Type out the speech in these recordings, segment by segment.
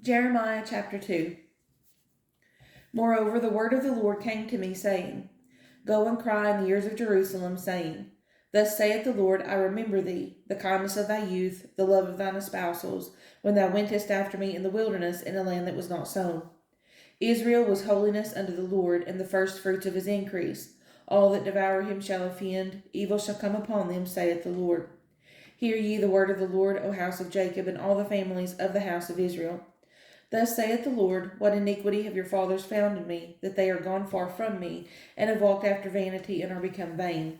Jeremiah chapter 2. Moreover, the word of the Lord came to me, saying, Go and cry in the ears of Jerusalem, saying, Thus saith the Lord, I remember thee, the kindness of thy youth, the love of thine espousals, when thou wentest after me in the wilderness, in a land that was not sown. Israel was holiness unto the Lord, and the firstfruits of his increase. All that devour him shall offend, evil shall come upon them, saith the Lord. Hear ye the word of the Lord, O house of Jacob, and all the families of the house of Israel. Thus saith the Lord, What iniquity have your fathers found in me, that they are gone far from me, and have walked after vanity, and are become vain?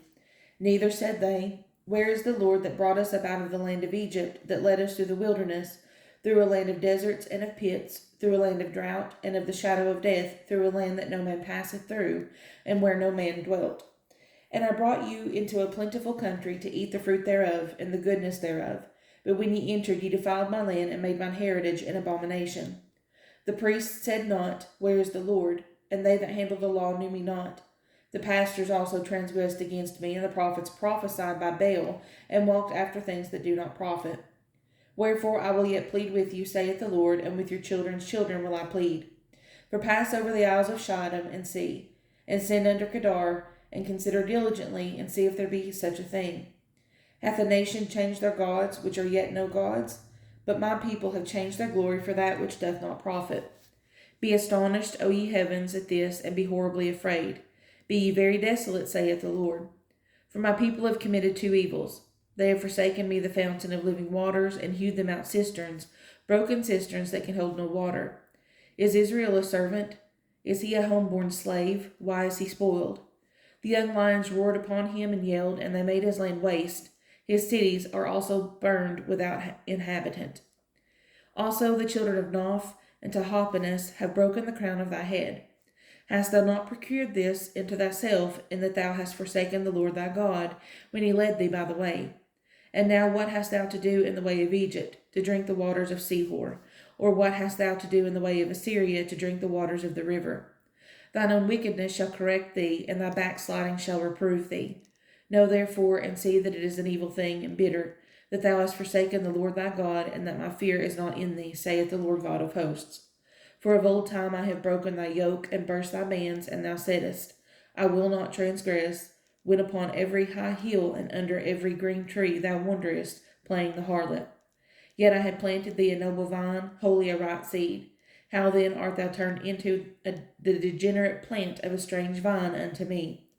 Neither said they, Where is the Lord that brought us up out of the land of Egypt, that led us through the wilderness, through a land of deserts and of pits, through a land of drought and of the shadow of death, through a land that no man passeth through, and where no man dwelt? And I brought you into a plentiful country to eat the fruit thereof, and the goodness thereof. But when ye entered, ye defiled my land, and made mine heritage an abomination. The priests said not, Where is the Lord? And they that handled the law knew me not. The pastors also transgressed against me, and the prophets prophesied by Baal, and walked after things that do not profit. Wherefore I will yet plead with you, saith the Lord, and with your children's children will I plead. For pass over the isles of Shittim, and see, and send unto Kedar, and consider diligently, and see if there be such a thing. Hath a nation changed their gods, which are yet no gods? But my people have changed their glory for that which doth not profit. Be astonished, O ye heavens, at this, and be horribly afraid. Be ye very desolate, saith the Lord. For my people have committed two evils. They have forsaken me, the fountain of living waters, and hewed them out cisterns, broken cisterns that can hold no water. Is Israel a servant? Is he a homeborn slave? Why is he spoiled? The young lions roared upon him and yelled, and they made his land waste. His cities are also burned without inhabitant. Also the children of Noph and Tahpanhes have broken the crown of thy head. Hast thou not procured this into thyself, in that thou hast forsaken the Lord thy God, when he led thee by the way? And now what hast thou to do in the way of Egypt, to drink the waters of Sihor? Or what hast thou to do in the way of Assyria, to drink the waters of the river? Thine own wickedness shall correct thee, and thy backsliding shall reprove thee. Know therefore, and see that it is an evil thing and bitter, that thou hast forsaken the Lord thy God, and that my fear is not in thee, saith the Lord God of hosts. For of old time I have broken thy yoke, and burst thy bands, and thou saidst, I will not transgress, when upon every high hill and under every green tree thou wanderest, playing the harlot. Yet I had planted thee a noble vine, wholly a right seed. How then art thou turned into the degenerate plant of a strange vine unto me?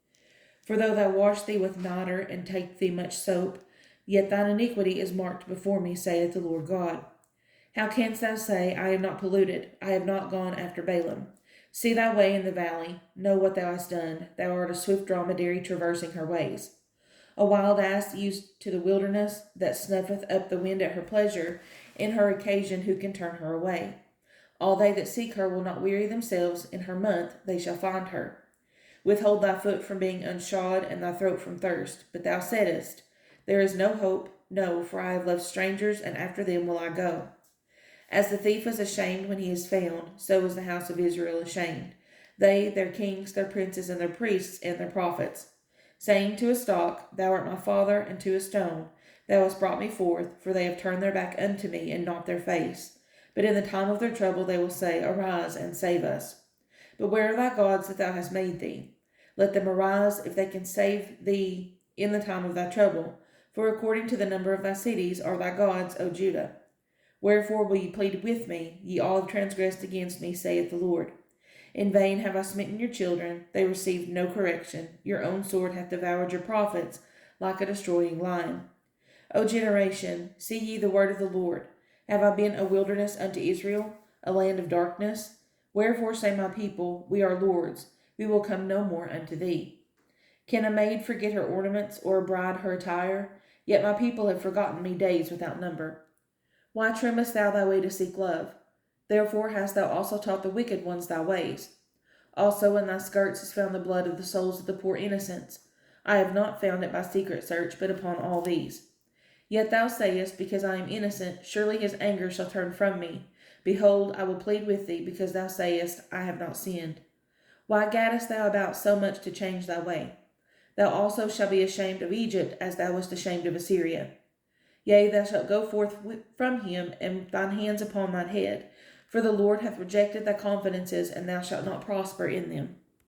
For though thou wash thee with niter, and take thee much soap, yet thine iniquity is marked before me, saith the Lord God. How canst thou say, I am not polluted, I have not gone after Balaam? See thy way in the valley, know what thou hast done, thou art a swift dromedary traversing her ways. A wild ass used to the wilderness, that snuffeth up the wind at her pleasure, in her occasion who can turn her away? All they that seek her will not weary themselves, in her month they shall find her. Withhold thy foot from being unshod, and thy throat from thirst. But thou saidst, There is no hope, no, for I have loved strangers, and after them will I go. As the thief is ashamed when he is found, so is the house of Israel ashamed. They, their kings, their princes, and their priests, and their prophets. Saying to a stalk, Thou art my father, and to a stone, Thou hast brought me forth, for they have turned their back unto me, and not their face. But in the time of their trouble they will say, Arise, and save us. But where are thy gods that thou hast made thee? Let them arise, if they can save thee in the time of thy trouble. For according to the number of thy cities are thy gods, O Judah. Wherefore will ye plead with me? Ye all have transgressed against me, saith the Lord. In vain have I smitten your children, they received no correction. Your own sword hath devoured your prophets, like a destroying lion. O generation, see ye the word of the Lord. Have I been a wilderness unto Israel, a land of darkness? Wherefore say my people, We are lords, we will come no more unto thee. Can a maid forget her ornaments, or a bride her attire? Yet my people have forgotten me days without number. Why trimmest thou thy way to seek love? Therefore hast thou also taught the wicked ones thy ways. Also in thy skirts is found the blood of the souls of the poor innocents. I have not found it by secret search, but upon all these. Yet thou sayest, Because I am innocent, surely his anger shall turn from me. Behold, I will plead with thee, because thou sayest, I have not sinned. Why gaddest thou about so much to change thy way? Thou also shalt be ashamed of Egypt, as thou wast ashamed of Assyria. Yea, thou shalt go forth from him, and thine hands upon thine head. For the Lord hath rejected thy confidences, and thou shalt not prosper in them.